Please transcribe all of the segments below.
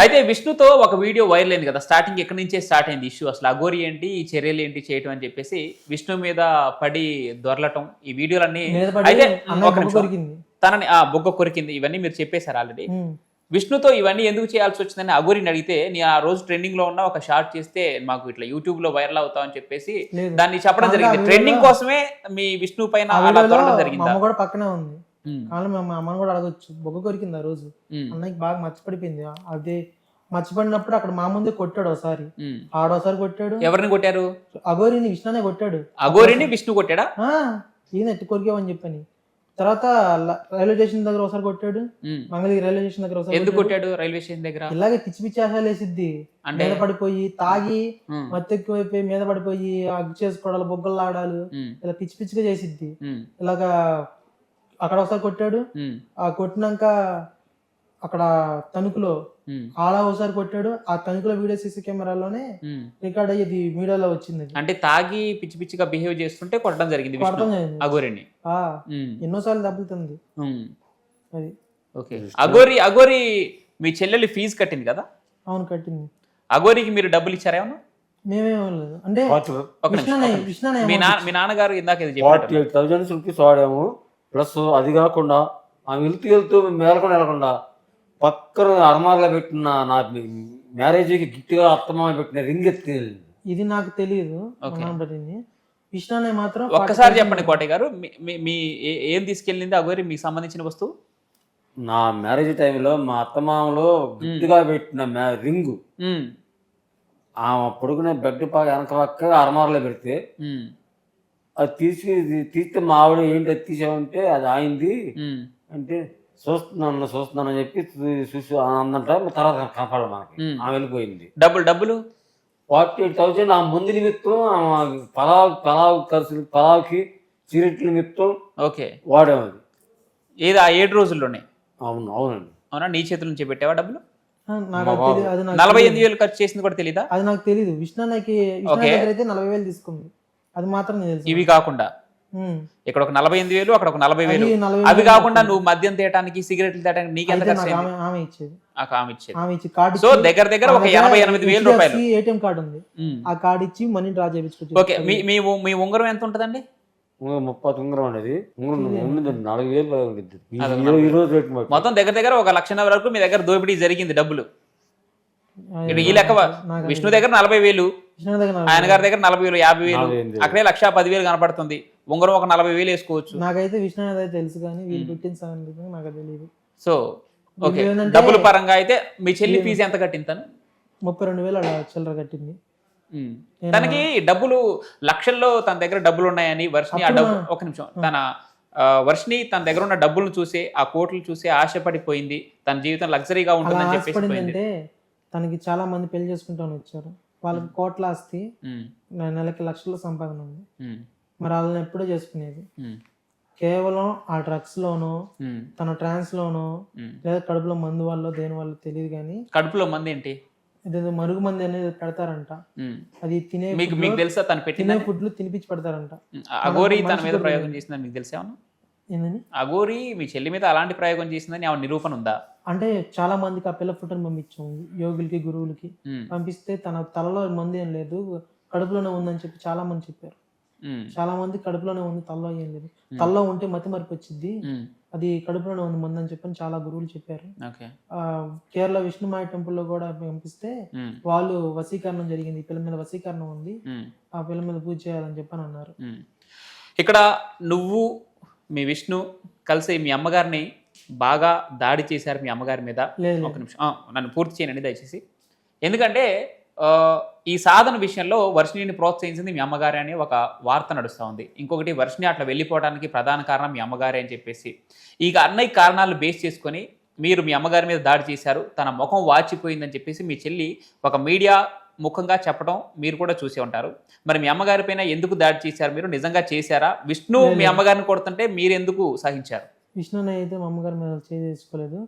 అయితే విష్ణుతో ఒక video viral అయింది కదా, స్టార్టింగ్ ఎక్కడి నుంచే స్టార్ట్ అయింది ఇష్యూ. అసలు అఘోరి ఏంటి, ఈ చర్యలు ఏంటి చేయటం అని చెప్పేసి విష్ణు మీద పడి దొరలటం, ఈ వీడియోలన్నీ. మీద పడి అయితే అన్నయ్య ఒక బొగ్గ నిమిషం, కొరికింది. తనని బొగ్గ కొరికింది, ఇవన్నీ మీరు చెప్పేశారు ఆల్రెడీ. విష్ణుతో ఇవన్నీ ఎందుకు చేయాల్సి వచ్చిందని అఘోరిని అడిగితే, నేను ఆ రోజు ట్రెండింగ్ లో ఉన్న ఒక షార్ట్ చేస్తే మాకు ఇట్లా యూట్యూబ్ లో వైరల్ అవుతాం అని చెప్పేసి లేదు. దాన్ని చెప్పడం కాదు, జరిగింది. ఆ ట్రెండింగ్ వీడియోలో- కోసమే మీ విష్ణు పైన ఆ అలా వీడియోలో దొరకడం మా జరిగిందా? అమ్మ కూడా పక్కనే ఉంది. ఉమ్, కానీ మా అమ్మని కూడా అడగొచ్చు. బొగ్గ కొరికింది ఆ రోజు. ఉమ్, అన్నయ్యకి బాగా మర్చిపడిపోయింది. అదే మర్చిపడినప్పుడు అక్కడ మా ముందే కొట్టాడు ఒకసారి, ఉమ్. ఆడోసారి కొట్టాడు. ఎవరిని కొట్టారు? అఘోరిని విష్ణునే కొట్టాడు. అఘోరిని విష్ణు కొట్టాడా? ఆ, ఈయన ఎట్టి కొరికావని చెప్పని. తర్వాత రైల్వే స్టేషన్ దగ్గర ఒకసారి కొట్టాడు. ఉమ్. మంగళగిరి రైల్వే స్టేషన్ దగ్గర ఒకసారి ఎందుకు కొట్టాడు. కొట్టాడు రైల్వే స్టేషన్ దగ్గర? ఇలాగే పిచ్చి పిచ్చి ఆశాలు వేసిద్ది. అంటే మీద పడిపోయి తాగి ఉమ్, మత్తెక్కువైపోయి మీద పడిపోయి అగ్గు చేసుకోవడాలు, బొగ్గలు లాడాలు, ఉమ్, ఇలా పిచ్చి పిచ్చిగా చేసిద్ది. ఉమ్, ఇలాగా అక్కడ ఒకసారి కొట్టాడు. ఉమ్, ఆ కొట్టినాక అక్కడ తణుకులో ఉమ్, ఆలా ఒకసారి కొట్టాడు. ఆ తణుకులో వీడియో సీసీ కెమెరాలోనే ఉమ్. రికార్డ్ అయ్యేది, మీడియాలో వచ్చింది. అది అంటే తాగి పిచ్చి పిచ్చిగా బిహేవ్ చేస్తుంటే కొట్టడం జరిగింది విష్ణు కొడతాం జరిగింది. అఘోరిని. ఆ, ఉమ్, ఎన్నోసార్లు దెబ్బలుతుంది ఉమ్. అది. ఓకే. అఘోరి మీ చెల్లెలు ఫీజు కట్టింది కదా, అవును, కట్టింది. అఘోరికి మీరు డబ్బులు ఇచ్చారా ఏమన్నా? మేమేం లేదు అంటే ఒక నిమిషం, ఒక నిమిషం. విష్ణునే మీ నాన్నగారు ఇందాక ఇది చెప్పారు. 48,000 రూపీస్ వాడాము. ప్లస్ అది కాకుండా ఆమె వెళ్తూ మేలకుండా పక్కన అర్మార్లో పెట్టిన నా మ్యారేజ్కి గిఫ్ట్గా అత్తమామ పెట్టిన రింగ్ ఎత్తి. ఇది నాకు తెలియదు. ఓకే. విష్ణునే మాత్రం ఒక్కసారి చెప్పండి కోటయ్య గారు, మీ ఏం తీసుకెళ్ళింది అఘోరి మీకు సంబంధించిన వస్తువు? నా మ్యారేజ్ టైంలో మా అత్తమామలో గిఫ్ట్గా పెట్టిన రింగు ఉమ్, ఆమె పొడుగునే బెడ్ వెనక పక్క అర్మార్లో పెడితే ఉమ్, అది తీస్తే మా ఆవిడ ఏంటి అది తీసామంటే అది ఆయింది ఉమ్. అంటే చూస్తున్నానని చెప్పి చూసి అందంట. తర్వాత కనపడాలి మనకి. ఆమె వెళ్ళిపోయింది. డబ్బులు 48,000 ఆ ముందు నిమిత్తం పలావ్కి సిగరెట్ల నిమిత్తం ఓకే వాడాము. అది ఏది ఆ 7 రోజుల్లోనే? అవునండి. అవునా, నీ చేతుల నుంచి పెట్టావా డబ్బులు? నాకు అది తెలియదు. అది నాకు 48,000 ఖర్చు చేసింది కూడా తెలీదా? అది నాకు తెలియదు. విష్ణుకి ఓకే. దగ్గర అయితే 40,000 తీసుకుంది. అది మాత్రం నేను తెలుసు. ఇవి కాకుండా ఇక్కడ ఒక 48,000, అక్కడ ఒక 40,000. అది 40,000 అవి కాకుండా నువ్వు మద్యం తేయడానికి, సిగరెట్లు తేయడానికి నీకెంత అయితే ఖర్చు నాకు అయింది? ఆమె ఇచ్చేది. ఆమె ఇచ్చేది. ఆమె ఇచ్చి కార్డు సో దగ్గర ఒక 88,000 రూపాయలు. ఏటీఎం కార్డు ఉంది. ఉమ్. ఆ కార్డు ఇచ్చి మనీ డ్రా చేయించుకోవచ్చు. ఓకే. మీ ఉంగరం ఎంత ఉంటదండి? 30 ఉంగరం అనేది ఉండింది. 4,000 ఉండిద్ది. అదొక ఈ రోజు రేటు మరి. మొత్తం దగ్గర ఒక 1,00,000 వరకు మీ దగ్గర దోపిడీ జరిగింది డబ్బులు. ఇక్కడ ఈ లెక్క విష్ణు దగ్గర 40,000, విష్ణు దగ్గర ఆయన గారి దగ్గర 40,000, 50,000, 40,000. అక్కడే 1,10,000 కనపడుతుంది. ఉంగరం ఒక 40,000 వేసుకోవచ్చు. నాకైతే విష్ణు అయితే తెలుసు, కానీ వీళ్ళు పెట్టిన సంగతి నాకు తెలియదు. సో ఓకే, వీళ్ళు ఏంటంటే డబ్బుల పరంగా అయితే మీ చెల్లి ఫీజు ఎంత కట్టింది తను? 32,000 అలా చిల్లర కట్టింది. ఉమ్. తనకి డబ్బులు లక్షల్లో తన దగ్గర డబ్బులు ఉన్నాయని వర్షిని ఆ డబ్బు ఒక నిమిషం వర్షిని తన దగ్గర ఉన్న డబ్బులను చూసి, ఆ కోట్లు చూసి ఆశపడిపోయింది. తన జీవితం లగ్జరీగా అలా ఉంటుందని చెప్పేసి పోయింది. ఆశపడిందంటే తనకి చాలా మంది పెళ్లి చేసుకుంటాను వచ్చారు. వాళ్ళకి కోట్ల ఆస్తి, ఉమ్, నెలకి లక్షల సంపాదన ఉంది. ఉమ్, మరి వాళ్ళని ఎప్పుడూ చేసుకునేది ఉమ్, కేవలం ఆ డ్రగ్స్ లోనో, ఉమ్, తన ట్రాన్స్ లోనో, ఉమ్. లేదా కడుపులో మందు వల్ల దేని వల్ల తెలియదు, కానీ కడుపులో మంది ఏంటి? ఇదేదో మరుగు మంది అనేది పెడతారంట. ఉమ్. అది తినే మీకు తెలుసా తను పెట్టింది? ఫుడ్లు తినిపించి పెడతారంట. అఘోరి తన మీద ప్రయోగం చేసిందని మీకు తెలిసేమన్నా? ఏందని అఘోరి మీ చెల్లి మీద అలాంటి ప్రయోగం చేసిందని ఆమె నిరూపణ ఉందా? అంటే చాలా మందికి ఆ పిల్ల ఫుడ్ని పంపించాం, యోగులకి, గురువులకి ఉమ్, పంపిస్తే తన తలలో మంది ఏం లేదు, కడుపులోనే ఉందని చెప్పి చాలా మంది చెప్పారు. ఉమ్, చాలా మంది కడుపులోనే ఉంది, తలలో ఏం లేదు. తలలో ఉంటే మతి మరపు వచ్చింది, ఉమ్. అది కడుపులోనే ఉంది మంది అని చెప్పని చాలా గురువులు చెప్పారు. ఓకే. కేరళ విష్ణుమాయ టెంపుల్ లో కూడా పంపిస్తే ఉమ్, వాళ్ళు వశీకరణం జరిగింది, ఈ పిల్ల మీద వశీకరణం ఉంది, ఉమ్, ఆ పిల్ల మీద పూజ చేయాలని చెప్పని అన్నారు. ఉమ్. ఇక్కడ నువ్వు మీ విష్ణు కలిసి మీ అమ్మగారిని బాగా దాడి చేశారు మీ అమ్మగారి మీద. లేదు ఒక నిమిషం నన్ను పూర్తి చేయనండి దయచేసి. ఎందుకంటే ఈ సాధన విషయంలో వర్షిణిని ప్రోత్సహించింది మీ అమ్మగారే అని ఒక వార్త నడుస్తూ ఉంది. ఇంకొకటి వర్షిణి అట్లా వెళ్ళిపోవడానికి ప్రధాన కారణం మీ అమ్మగారే అని చెప్పేసి, ఈ అన్నయ్య కారణాలు బేస్ చేసుకొని మీరు మీ అమ్మగారి మీద దాడి చేశారు, తన ముఖం వాచిపోయిందని చెప్పేసి మీ చెల్లి ఒక మీడియా ముఖంగా చెప్పడం మీరు కూడా చూసి ఉంటారు. మరి మీ అమ్మగారి పైన ఎందుకు దాడి చేశారు? మీరు నిజంగా చేశారా? విష్ణు మీ అమ్మగారిని కొడుతుంటే మీరు ఎందుకు సహించారు? విష్ణుని అయితే మా అమ్మగారి మీద చేసుకోలేదు.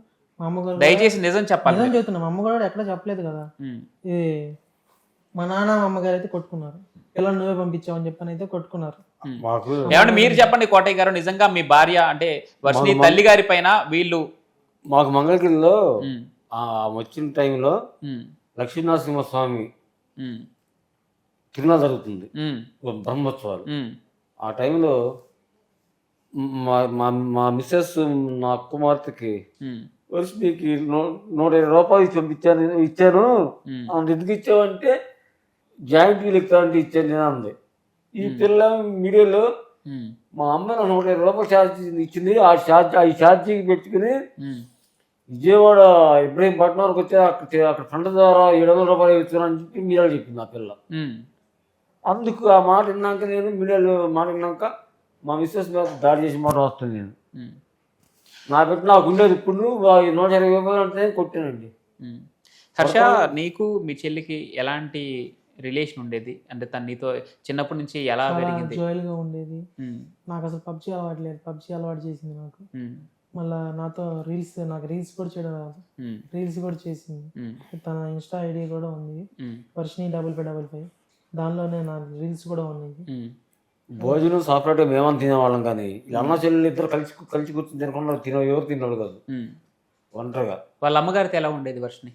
మా అమ్మగారు దయచేసి నిజం చెప్పాలి. నిజం చెప్తున్నా, మా అమ్మగారు ఎక్కడ చెప్పలేదు కదా. ఇది మా నాన్న మా అమ్మగారు అయితే కొట్టుకున్నారు. పిల్లలు నువ్వే పంపించావు అని చెప్పని అయితే కొట్టుకున్నారు. మాకు ఏమంటే మీరు చెప్పండి కోటయ్య గారు, నిజంగా మీ భార్య అంటే వర్షిణి తల్లి గారి పైన వీళ్ళు మాకు మంగళగిరిలో వచ్చిన టైంలో ఉమ్, లక్ష్మీనరసింహస్వామి ఉమ్, తిరునాళ్ళ జరుగుతుంది, ఉమ్, బ్రహ్మోత్సవాలు. ఉమ్, ఆ టైంలో మా మా మా మిస్సెస్ నా కుమార్తెకి ఉమ్, వర్షినికి 120 రూపాయలు ఇచ్చాను ఉమ్, అంత ఎందుకు ఇచ్చావంటే జాయింట్ వీల్ ఎక్కుతానంటే ఇచ్చాను నేను అంది. ఈ పిల్ల మీడియాలో ఉమ్, మా అమ్మ నాకు 120 రూపాయలు ఛార్జ్ ఇచ్చింది, ఆ ఛార్జీకి పెట్టుకుని ఉమ్, విజయవాడ ఇబ్రహీంపట్నం వరకు వచ్చి అక్కడ ఫ్రంట్ ద్వారా 700 రూపాయలు ఇస్తున్నాను అని చెప్పి మీడియాలో చెప్పింది ఆ పిల్ల. ఉమ్, అందుకు ఆ మాట విన్నాక నేను మీడియాలో మాట విన్నాక మా మిస్సెస్ మీద దాడి చేసిన మాట వస్తుంది. నేను ఉమ్, నా పెట్టి నాకు ఉండేది ఇప్పుడు 120 రూపాయలు అంటే కొట్టానండి. ఉమ్. హర్ష, నీకు మీ చెల్లికి ఎలాంటి రిలేషన్ ఉండేది? అంటే తను నీతో చిన్నప్పటి నుంచి ఎలా చాలా పెరిగింది? జాయిల్గా ఉండేది. ఉమ్, నాకు అసలు పబ్జీ అలవాటు లేదు, పబ్జీ అలవాటు చేసింది నాకు. ఉమ్, మళ్ళీ నాతో నాకు రీల్స్ కూడా చేయడం రాదు, ఉమ్, రీల్స్ కూడా చేసింది. ఉమ్, తన ఇన్స్టా ఐడి కూడా ఉంది, ఉమ్, వర్షిని 5555. దానిలోనే నా రీల్స్ కూడా ఉన్నాయి. ఉమ్, భోజనం సపరేట్గా మేమని తినేవాళ్ళం, కానీ ఈ అన్న చెల్లెలు ఇద్దరు కలిసి కూర్చొని తినకుండా ఎవరు తినేవాళ్ళు కాదు, ఉమ్. ఒంటరిగా. వాళ్ళ అమ్మగారితో ఎలా ఉండేది వర్షిని?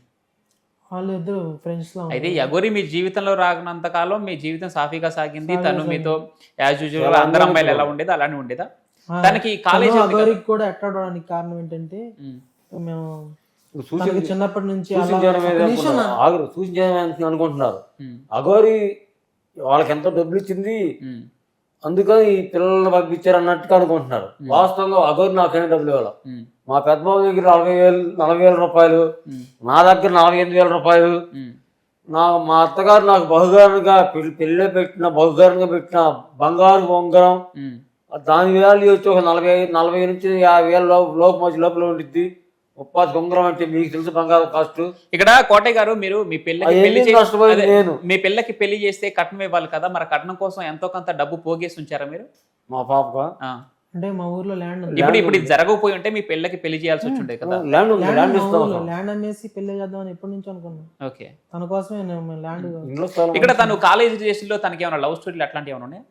వాళ్ళు ఇద్దరు ఫ్రెండ్స్ లా అయితే యగోరి మీ జీవితంలో రాగినంత కాలం మీ జీవితం సాఫీగా సాగింది. తను మీతో యాజ్ యూజువల్ అందరు అమ్మాయిలు ఎలా ఉండేది అలానే ఉండేదా? తనకి కాలేజ్ అగోరికి కూడా అట్రాడడానికి కారణం ఏంటంటే మేము తనకి చిన్నప్పటి నుంచి సూచించడం అనుకుంటున్నారు. అగోరి వాళ్ళకి ఎంతో డబ్బులు ఇచ్చింది, అందుకని ఈ పిల్లల్ని పంపించారు అన్నట్టుగా అనుకుంటున్నారు. వాస్తవంగా అగోరి నాకేం డబ్బులు ఇవ్వాలి. మా పెద్దబాబు దగ్గర 40,000 రూపాయలు, నా దగ్గర 48,000 రూపాయలు, మా అత్తగారు నాకు బహుగారంగా పెళ్ళి పెట్టిన బంగారు బొంగరం, దాని వాల్యూ వచ్చి ఒక 40 నుంచి 50,000 లోపల ఉండిద్ది. 30 బొంగరం అంటే మీకు తెలుసు బంగారం కాస్ట్. ఇక్కడ కోటయ్య గారు, మీరు మీ పిల్లకి పెళ్లి చేస్తే కట్నం ఇవ్వాలి కదా, మరి కట్నం కోసం ఎంతో కొంత డబ్బు పోగేసి ఉంచారా మీరు? మా పాప అంటే మా ఊర్లో ల్యాండ్ ఉంది. ఇప్పుడు ఇది జరగకపోయి ఉంటే మీ పిల్లకి పెళ్లి చేయాల్సి వచ్చి ఉండే కదా. ల్యాండ్ అమ్మేసి పెళ్లి చేద్దామని ఎప్పటి నుంచి అనుకున్నాం. ఓకే, తన కోసమే ల్యాండ్. ఇక్కడ తను కాలేజ్ డేస్లో తనకి ఏమైనా లవ్ స్టోరీలు అట్లాంటివి ఏమైనా ఉన్నాయా?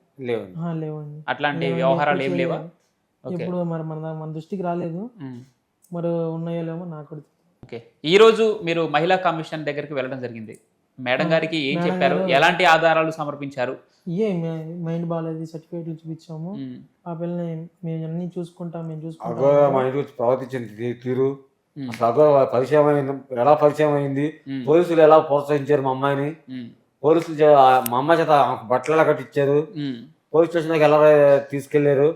లేవండి, అట్లాంటి వ్యవహారాలు ఏం లేవా? ఇప్పుడు మరి మన దృష్టికి రాలేదు, మరి ఉన్నాయో లేమో నాకు. ఓకే, ఈ రోజు మీరు మహిళా కమిషన్ దగ్గరికి వెళ్ళడం జరిగింది. మేడం గారికి ఏం చెప్పారు? ఎలాంటి ఆధారాలు సమర్పించారు? మైండ్ బాగాలేదు, సర్టిఫికేట్లు చూపించాము. ఆ పిల్లని మేము అన్ని చూసుకుంటాం, మేము చూసుకుంటాం. ప్రవర్తించింది తీరు, ఎలా పరిచయం అయింది, పోలీసులు ఎలా ప్రోత్సహించారు మా అమ్మాయిని, పోలీసులు మా అమ్మాయి చేత బట్టలు ఎలా కట్టించారు, పోలీస్ స్టేషన్ ఎలా తీసుకెళ్లారు,